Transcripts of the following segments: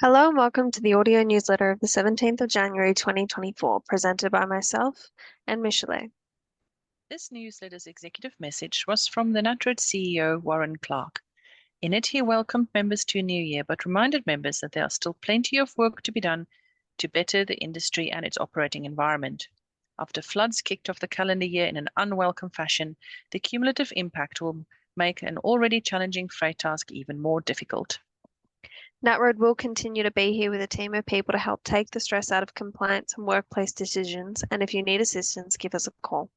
Hello and welcome to the audio newsletter of the 17th of January 2024, presented by myself and Michele. This newsletter's executive message was from the NatRoad CEO, Warren Clark. In it, he welcomed members to a new year, but reminded members that there are still plenty of work to be done to better the industry and its operating environment. After floods kicked off the calendar year in an unwelcome fashion, the cumulative impact will make an already challenging freight task even more difficult. NatRoad will continue to be here with a team of people to help take the stress out of compliance and workplace decisions, and if you need assistance, give us a call.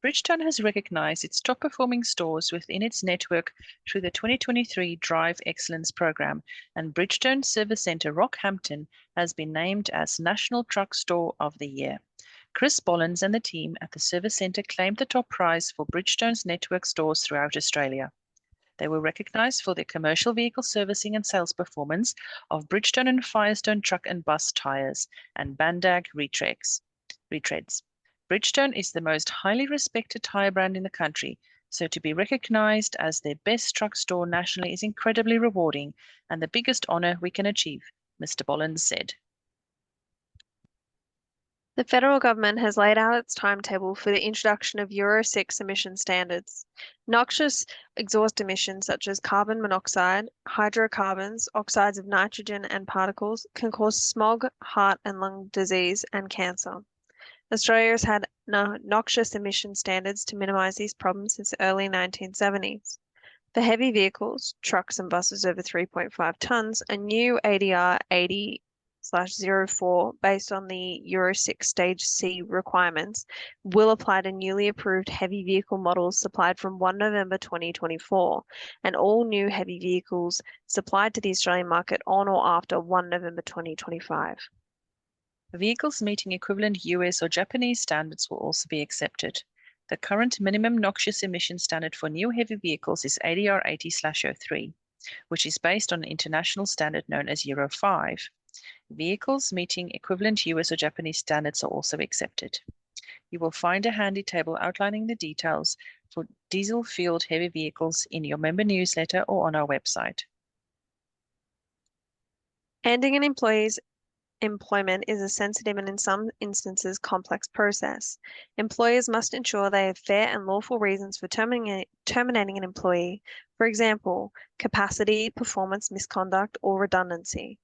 Bridgestone has recognized its top-performing stores within its network through the 2023 Drive Excellence program, and Bridgestone Service Centre Rockhampton has been named as National Truck Store of the Year. Chris Bollins and the team at the service centre claimed the top prize for Bridgestone's network stores throughout Australia. They were recognized for their commercial vehicle servicing and sales performance of Bridgestone and Firestone truck and bus tires and Bandag retreads. Bridgestone is the most highly respected tire brand in the country, so to be recognized as their best truck store nationally is incredibly rewarding and the biggest honor we can achieve, Mr. Bollins said. The federal government has laid out its timetable for the introduction of Euro 6 emission standards. Noxious exhaust emissions such as carbon monoxide, hydrocarbons, oxides of nitrogen, and particles can cause smog, heart and lung disease, and cancer. Australia has had noxious emission standards to minimize these problems since the early 1970s. For heavy vehicles, trucks and buses over 3.5 tonnes, a new ADR 80/04 based on the Euro 6 Stage C requirements will apply to newly approved heavy vehicle models supplied from 1 November 2024, and all new heavy vehicles supplied to the Australian market on or after 1 November 2025. Vehicles meeting equivalent US or Japanese standards will also be accepted. The current minimum noxious emission standard for new heavy vehicles is ADR 80/03, which is based on an international standard known as Euro 5. Vehicles meeting equivalent US or Japanese standards are also accepted. You will find a handy table outlining the details for diesel-fueled heavy vehicles in your member newsletter or on our website. Ending an employee's employment is a sensitive and in some instances complex process. Employers must ensure they have fair and lawful reasons for terminating an employee, for example, capacity, performance misconduct, or redundancy.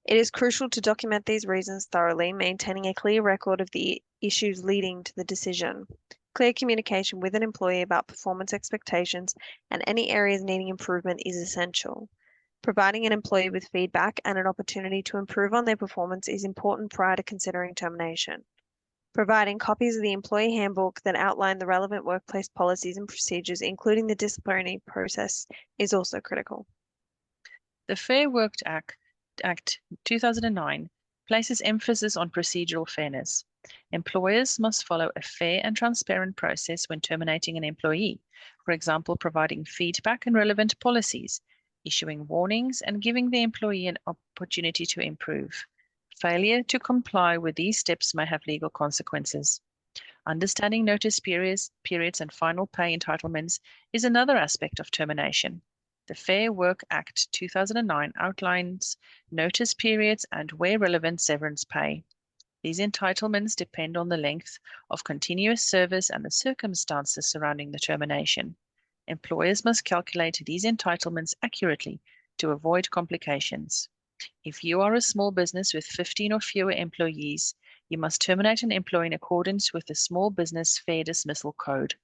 It is crucial to document these reasons thoroughly, maintaining a clear record of the issues leading to the decision. Clear communication with an employee about performance expectations and any areas needing improvement is essential. Providing an employee with feedback and an opportunity to improve on their performance is important prior to considering termination. Providing copies of the employee handbook that outline the relevant workplace policies and procedures, including the disciplinary process, is also critical. The Fair Work Act 2009 places emphasis on procedural fairness. Employers must follow a fair and transparent process when terminating an employee, for example, providing feedback and relevant policies, issuing warnings, and giving the employee an opportunity to improve. Failure to comply with these steps may have legal consequences. Understanding notice periods and final pay entitlements is another aspect of termination. The Fair Work Act 2009 outlines notice periods and, where relevant, severance pay. These entitlements depend on the length of continuous service and the circumstances surrounding the termination. Employers must calculate these entitlements accurately to avoid complications. If you are a small business with 15 or fewer employees, you must terminate an employee in accordance with the Small Business Fair Dismissal Code.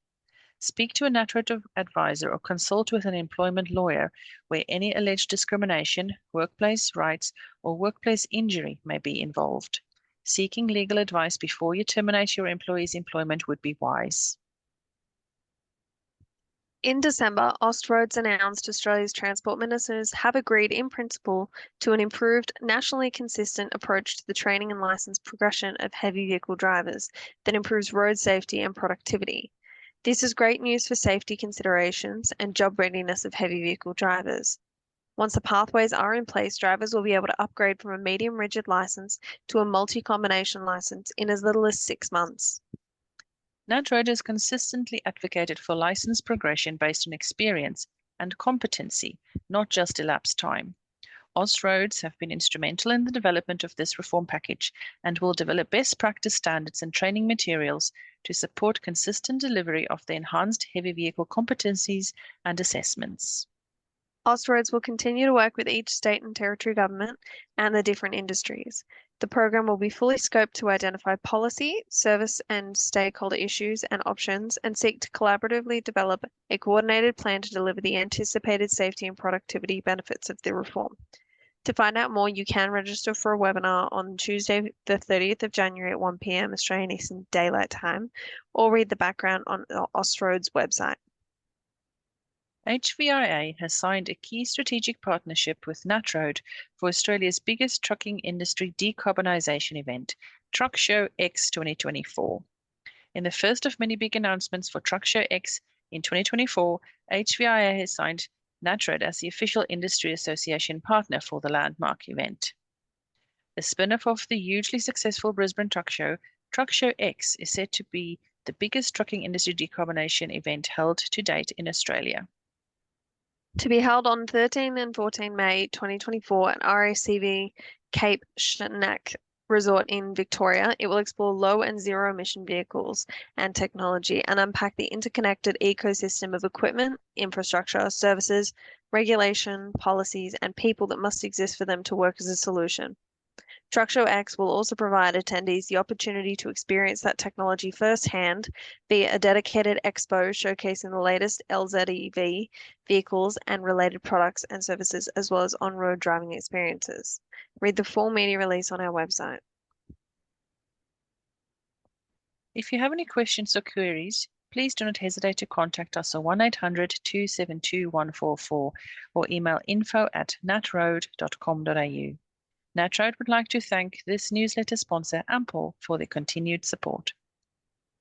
Speak to a NatRoad advisor or consult with an employment lawyer where any alleged discrimination, workplace rights, or workplace injury may be involved. Seeking legal advice before you terminate your employee's employment would be wise. In December, Austroads announced Australia's transport ministers have agreed in principle to an improved, nationally consistent approach to the training and licence progression of heavy vehicle drivers that improves road safety and productivity. This is great news for safety considerations and job readiness of heavy vehicle drivers. Once the pathways are in place, drivers will be able to upgrade from a medium rigid licence to a multi-combination licence in as little as 6 months. NatRoad has consistently advocated for license progression based on experience and competency, not just elapsed time. Austroads have been instrumental in the development of this reform package and will develop best practice standards and training materials to support consistent delivery of the enhanced heavy vehicle competencies and assessments. Austroads will continue to work with each state and territory government and the different industries. The program will be fully scoped to identify policy, service, and stakeholder issues and options and seek to collaboratively develop a coordinated plan to deliver the anticipated safety and productivity benefits of the reform. To find out more, you can register for a webinar on Tuesday, the 30th of January at 1 p.m. Australian Eastern Daylight Time, or read the background on Austroads' website. HVIA has signed a key strategic partnership with NatRoad for Australia's biggest trucking industry decarbonisation event, Truck Show X 2024. In the first of many big announcements for Truck Show X in 2024, HVIA has signed NatRoad as the official industry association partner for the landmark event. A spin-off of the hugely successful Brisbane Truck Show X is set to be the biggest trucking industry decarbonization event held to date in Australia. To be held on 13 and 14 May 2024 at RACV Cape Shanack Resort in Victoria, it will explore low and zero emission vehicles and technology and unpack the interconnected ecosystem of equipment, infrastructure, services, regulation, policies, and people that must exist for them to work as a solution. Truck Show X will also provide attendees the opportunity to experience that technology firsthand via a dedicated expo showcasing the latest LZEV vehicles and related products and services, as well as on-road driving experiences. Read the full media release on our website. If you have any questions or queries, please do not hesitate to contact us on 1-800-272-144 or email info@natroad.com.au. NatRoad would like to thank this newsletter sponsor, Ample, for their continued support.